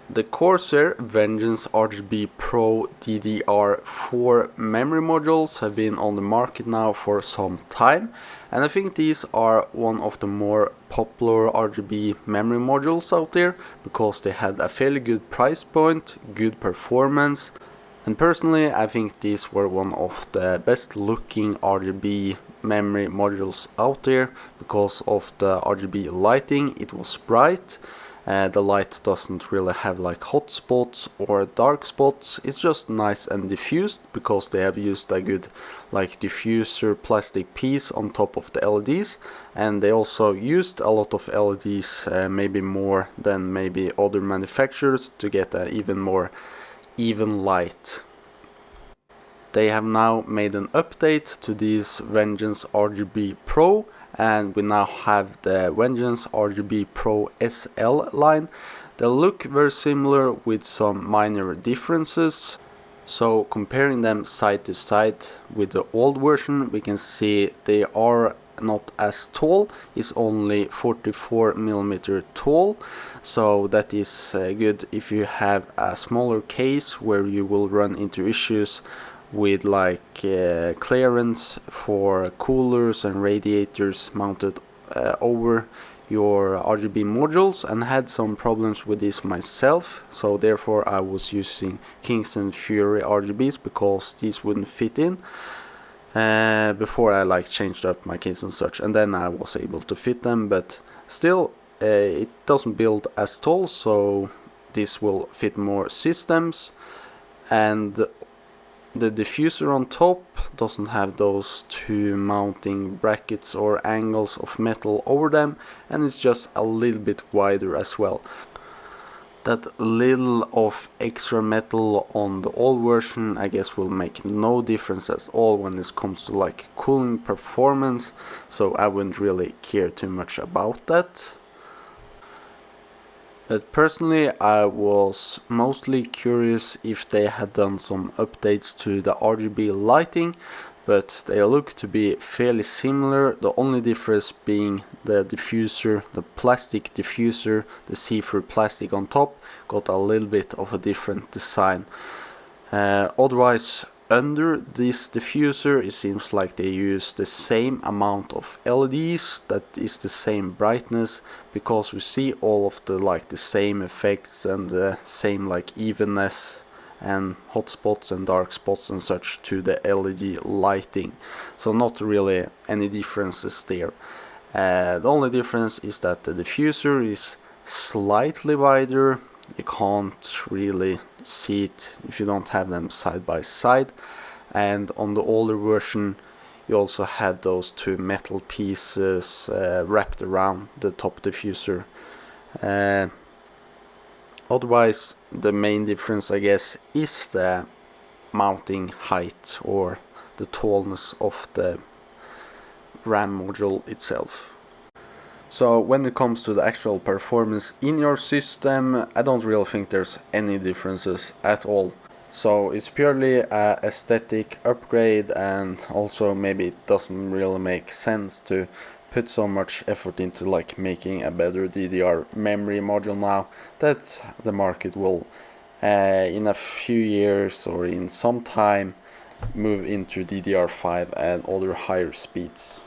The Corsair Vengeance RGB PRO DDR4 memory modules have been on the market now for some time, and I think these are one of the more popular RGB memory modules out there because they had a fairly good price point, good performance, and personally I think these were one of the best looking RGB memory modules out there because of the RGB lighting. It was bright. The light doesn't really have like hot spots or dark spots. It's just nice and diffused because they have used a good like diffuser plastic piece on top of the LEDs, and they also used a lot of LEDs, maybe more than maybe other manufacturers, to get an even more even light. They have now made an update to this Vengeance RGB Pro, and we now have the Vengeance RGB Pro SL line. They look very similar with some minor differences. So comparing them side to side with the old version, we can see they are not as tall. It's only 44mm tall, so that is good if you have a smaller case where you will run into issues with like clearance for coolers and radiators mounted over your RGB modules, and had some problems with this myself, so therefore I was using Kingston Fury RGBs because these wouldn't fit in before I like changed up my case and such, and then I was able to fit them, but still it doesn't build as tall, so this will fit more systems. And the diffuser on top doesn't have those two mounting brackets or angles of metal over them, and it's just a little bit wider as well. That little of extra metal on the old version I guess will make no difference at all when it comes to like cooling performance, so I wouldn't really care too much about that. But personally I was mostly curious if they had done some updates to the RGB lighting, but they look to be fairly similar, the only difference being the diffuser, the plastic diffuser, the see-through plastic on top got a little bit of a different design. Otherwise, under this diffuser it seems like they use the same amount of LEDs, that is the same brightness, because we see all of the like the same effects and the same like evenness and hot spots and dark spots and such to the LED lighting, so not really any differences there. The only difference is that the diffuser is slightly wider. You can't really see it if you don't have them side by side, and on the older version you also had those two metal pieces wrapped around the top diffuser. Otherwise the main difference I guess is the mounting height or the tallness of the RAM module itself. So when it comes to the actual performance in your system, I don't really think there's any differences at all. So it's purely a aesthetic upgrade, and also maybe it doesn't really make sense to put so much effort into like making a better DDR memory module now that the market will in a few years or in some time move into DDR5 and other higher speeds.